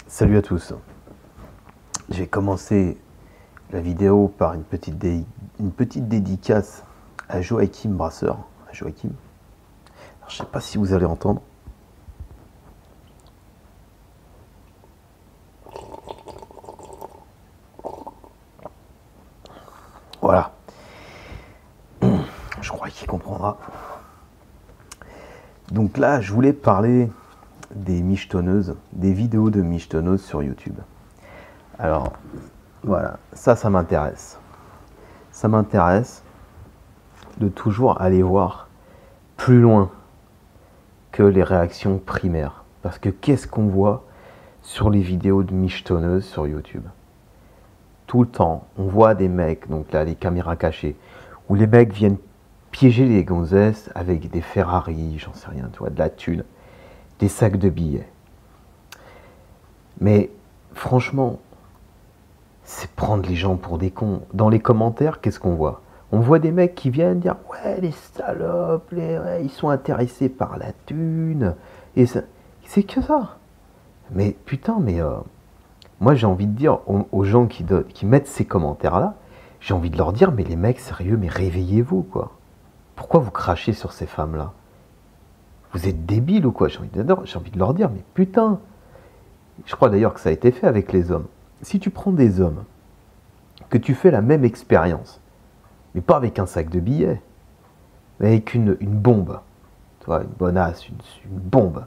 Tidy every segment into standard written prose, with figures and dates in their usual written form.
Salut à tous. Je vais commencer la vidéo par une petite dédicace à Joachim Brasseur. Joachim. Alors, je ne sais pas si vous allez entendre. Voilà. Je crois qu'il comprendra. Donc là, je voulais parler des michetonneuses, des vidéos de michetonneuses sur YouTube. Alors, voilà, ça m'intéresse. Ça m'intéresse de toujours aller voir plus loin que les réactions primaires. Parce que qu'est-ce qu'on voit sur les vidéos de michetonneuses sur YouTube? Tout le temps, on voit des mecs, donc là, les caméras cachées, où les mecs viennent piéger les gonzesses avec des Ferrari, j'en sais rien, tu vois, de la thune, des sacs de billets. Mais franchement, c'est prendre les gens pour des cons. Dans les commentaires, qu'est-ce qu'on voit? On voit des mecs qui viennent dire « Ouais, les salopes, ouais, ils sont intéressés par la thune. » Et c'est que ça. Mais putain, moi j'ai envie de dire aux gens qui mettent ces commentaires-là, j'ai envie de leur dire « Mais les mecs, sérieux, mais réveillez-vous, quoi. Pourquoi vous crachez sur ces femmes-là? Vous êtes débiles ou quoi ?» J'ai envie de leur dire « Mais putain !» Je crois d'ailleurs que ça a été fait avec les hommes. Si tu prends des hommes, que tu fais la même expérience, mais pas avec un sac de billets, mais avec une bombe, tu vois, une bonasse, une bombe,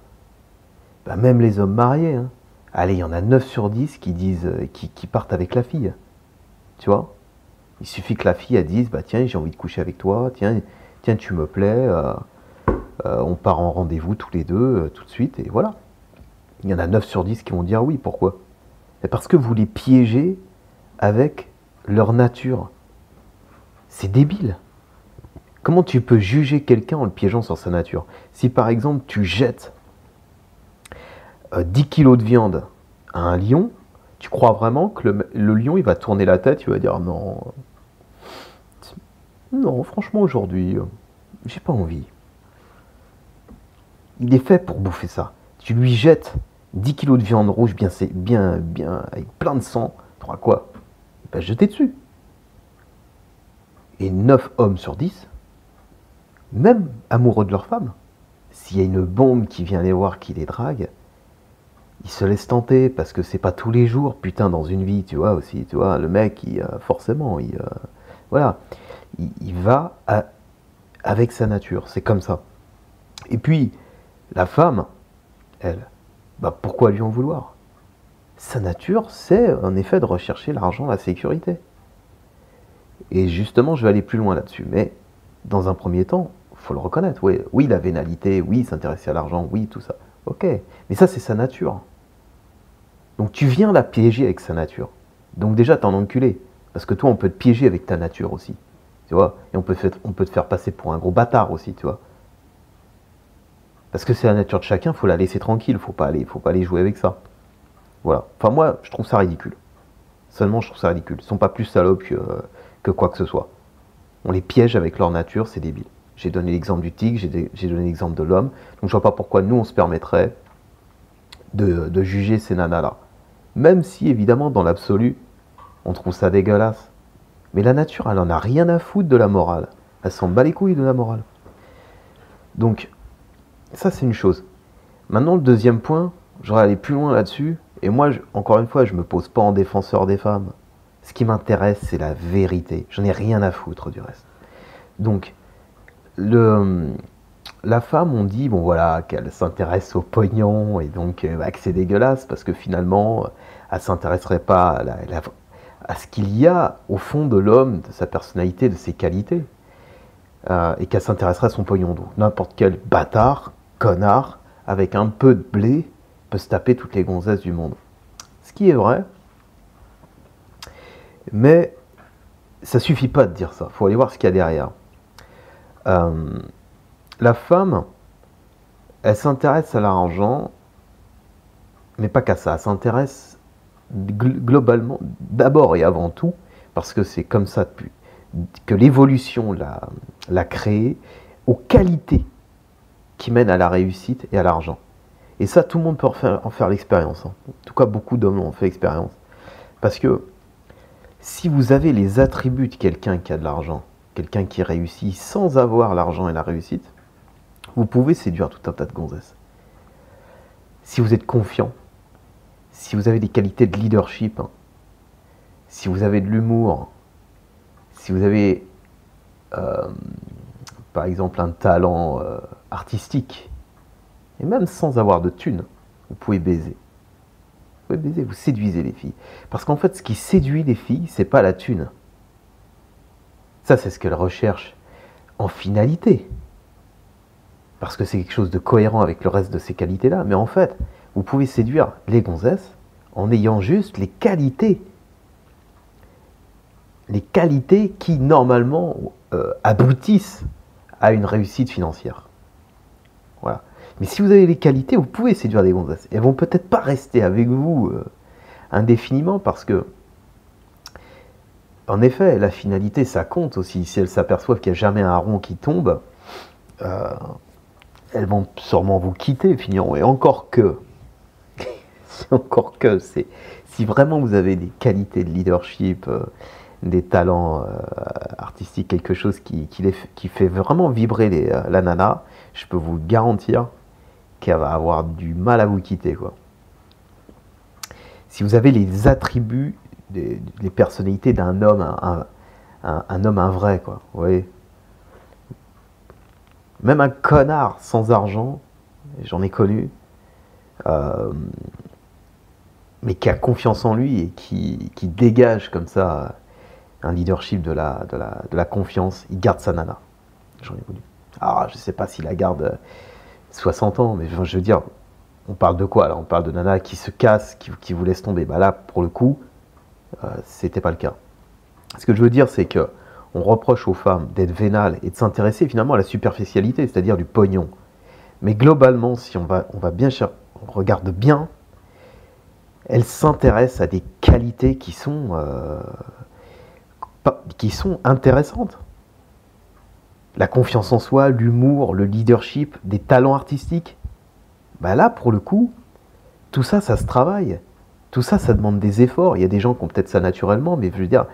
ben même les hommes mariés, hein, allez, il y en a 9 sur 10 qui disent, qui partent avec la fille, tu vois. Il suffit que la fille elle dise, bah tiens, j'ai envie de coucher avec toi, tiens tu me plais, on part en rendez-vous tous les deux, tout de suite, et voilà. Il y en a 9 sur 10 qui vont dire oui, pourquoi? C'est parce que vous les piégez avec leur nature. C'est débile. Comment tu peux juger quelqu'un en le piégeant sur sa nature? Si par exemple tu jettes 10 kilos de viande à un lion, tu crois vraiment que le lion il va tourner la tête, il va dire non, franchement aujourd'hui, j'ai pas envie. Il est fait pour bouffer ça. Tu lui jettes 10 kilos de viande rouge bien, avec plein de sang, tu crois quoi? Il va se jeter dessus. Et 9 hommes sur 10, même amoureux de leur femme, s'il y a une bombe qui vient les voir, qui les drague, ils se laissent tenter, parce que c'est pas tous les jours, putain, dans une vie, tu vois, aussi, tu vois, le mec, forcément, voilà, il va avec sa nature, c'est comme ça. Et puis, la femme, elle, bah pourquoi lui en vouloir? Sa nature, c'est en effet de rechercher l'argent, la sécurité. Et justement, je vais aller plus loin là-dessus. Mais dans un premier temps, il faut le reconnaître. Oui, la vénalité, oui, s'intéresser à l'argent, oui, tout ça. Ok, mais ça, c'est sa nature. Donc tu viens la piéger avec sa nature. Donc déjà, t'es un enculé. Parce que toi, on peut te piéger avec ta nature aussi. Tu vois? Et on peut te faire passer pour un gros bâtard aussi, tu vois? Parce que c'est la nature de chacun, il faut la laisser tranquille, faut pas aller jouer avec ça. Voilà. Enfin, moi, je trouve ça ridicule. Seulement, je trouve ça ridicule. Ils sont pas plus salopes que quoi que ce soit. On les piège avec leur nature, c'est débile. J'ai donné l'exemple du tigre, j'ai donné l'exemple de l'homme. Donc je vois pas pourquoi nous, on se permettrait de juger ces nanas-là. Même si, évidemment, dans l'absolu, on trouve ça dégueulasse. Mais la nature, elle en a rien à foutre de la morale. Elle s'en bat les couilles de la morale. Donc, ça, c'est une chose. Maintenant, le deuxième point, j'aurais aller plus loin là-dessus. Et moi, encore une fois, je me pose pas en défenseur des femmes. Ce qui m'intéresse, c'est la vérité. J'en ai rien à foutre du reste. Donc, la femme, on dit, bon voilà, qu'elle s'intéresse au pognon, et donc que c'est dégueulasse, parce que finalement, elle s'intéresserait pas à ce qu'il y a au fond de l'homme, de sa personnalité, de ses qualités, et qu'elle s'intéresserait à son pognon. Donc, n'importe quel bâtard, connard, avec un peu de blé, peut se taper toutes les gonzesses du monde. Ce qui est vrai, mais ça suffit pas de dire ça. Il faut aller voir ce qu'il y a derrière. La femme, elle s'intéresse à l'argent, mais pas qu'à ça. Elle s'intéresse globalement, d'abord et avant tout, parce que c'est comme ça depuis que l'évolution l'a créé, aux qualités qui mènent à la réussite et à l'argent. Et ça, tout le monde peut en faire l'expérience. Hein. En tout cas, beaucoup d'hommes ont fait l'expérience. Parce que si vous avez les attributs de quelqu'un qui a de l'argent, quelqu'un qui réussit sans avoir l'argent et la réussite, vous pouvez séduire tout un tas de gonzesses. Si vous êtes confiant, si vous avez des qualités de leadership, hein, si vous avez de l'humour, si vous avez, par exemple, un talent artistique, et même sans avoir de thunes, vous pouvez baiser. Vous pouvez baiser, vous séduisez les filles. Parce qu'en fait, ce qui séduit les filles, c'est pas la thune. Ça, c'est ce qu'elles recherchent en finalité. Parce que c'est quelque chose de cohérent avec le reste de ces qualités-là. Mais en fait, vous pouvez séduire les gonzesses en ayant juste les qualités. Les qualités qui, normalement, aboutissent à une réussite financière. Voilà. Mais si vous avez les qualités, vous pouvez séduire des gonzesses. Elles vont peut-être pas rester avec vous indéfiniment parce que, en effet, la finalité, ça compte aussi. Si elles s'aperçoivent qu'il n'y a jamais un rond qui tombe, elles vont sûrement vous quitter, finiront. Et encore que, si vraiment vous avez des qualités de leadership, des talents artistiques, quelque chose qui fait vraiment vibrer la nana, je peux vous garantir qu'elle va avoir du mal à vous quitter, quoi. Si vous avez les attributs, les personnalités d'un homme, un homme, un vrai, quoi, vous voyez. Même un connard sans argent, j'en ai connu, mais qui a confiance en lui et qui dégage comme ça un leadership de la confiance, il garde sa nana. J'en ai connu. Alors, je ne sais pas s'il la garde 60 ans, mais je veux dire, on parle de quoi là? On parle de nana qui se casse, qui vous laisse tomber. Bah là, pour le coup, c'était pas le cas. Ce que je veux dire, c'est que on reproche aux femmes d'être vénales et de s'intéresser finalement à la superficialité, c'est-à-dire du pognon. Mais globalement, si on regarde bien, elles s'intéressent à des qualités qui sont intéressantes. La confiance en soi, l'humour, le leadership, des talents artistiques. Bah là, pour le coup, tout ça, ça se travaille. Tout ça, ça demande des efforts. Il y a des gens qui ont peut-être ça naturellement, mais je veux dire,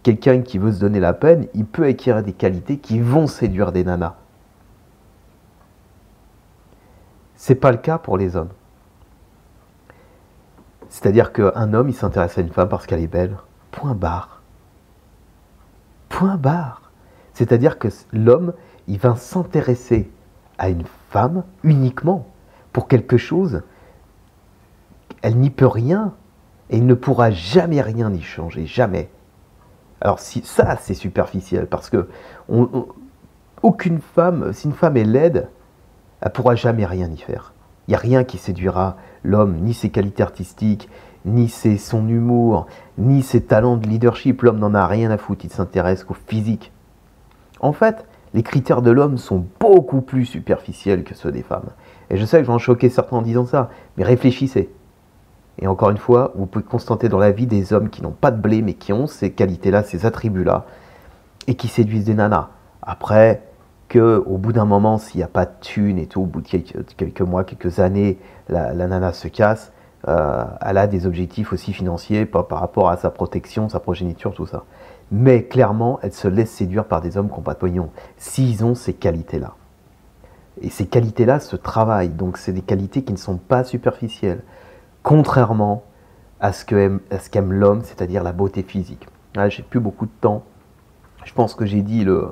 quelqu'un qui veut se donner la peine, il peut acquérir des qualités qui vont séduire des nanas. C'est pas le cas pour les hommes. C'est-à-dire qu'un homme, il s'intéresse à une femme parce qu'elle est belle. Point barre. Point barre. C'est-à-dire que l'homme, il va s'intéresser à une femme uniquement pour quelque chose. Elle n'y peut rien et il ne pourra jamais rien y changer, jamais. Alors ça, c'est superficiel parce que aucune femme, si une femme est laide, elle ne pourra jamais rien y faire. Il n'y a rien qui séduira l'homme, ni ses qualités artistiques, ni son humour, ni ses talents de leadership. L'homme n'en a rien à foutre, il s'intéresse qu'au physique. En fait, les critères de l'homme sont beaucoup plus superficiels que ceux des femmes. Et je sais que je vais en choquer certains en disant ça, mais réfléchissez. Et encore une fois, vous pouvez constater dans la vie des hommes qui n'ont pas de blé, mais qui ont ces qualités-là, ces attributs-là, et qui séduisent des nanas. Après, qu'au bout d'un moment, s'il n'y a pas de thune et tout, au bout de quelques mois, quelques années, la nana se casse, elle a des objectifs aussi financiers par rapport à sa protection, sa progéniture, tout ça. Mais clairement, elle se laisse séduire par des hommes qui n'ont pas de pognon, s'ils ont ces qualités-là. Et ces qualités-là se travaillent, donc c'est des qualités qui ne sont pas superficielles. Contrairement à ce qu'aime l'homme, c'est-à-dire la beauté physique. Là, j'ai plus beaucoup de temps. Je pense que j'ai dit le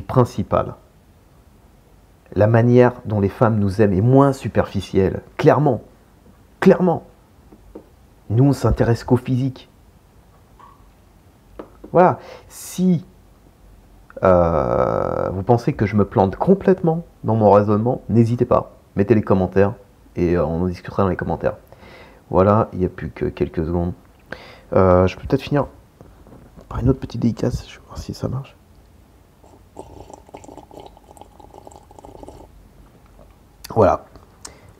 principal. La manière dont les femmes nous aiment est moins superficielle. Clairement. Clairement. Nous, on s'intéresse qu'au physique. Voilà. Si vous pensez que je me plante complètement dans mon raisonnement, n'hésitez pas. Mettez les commentaires et on en discutera dans les commentaires. Voilà, il n'y a plus que quelques secondes. Je peux peut-être finir par une autre petite dédicace, je vais voir si ça marche. Voilà,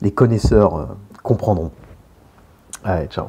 les connaisseurs comprendront. Allez, ciao.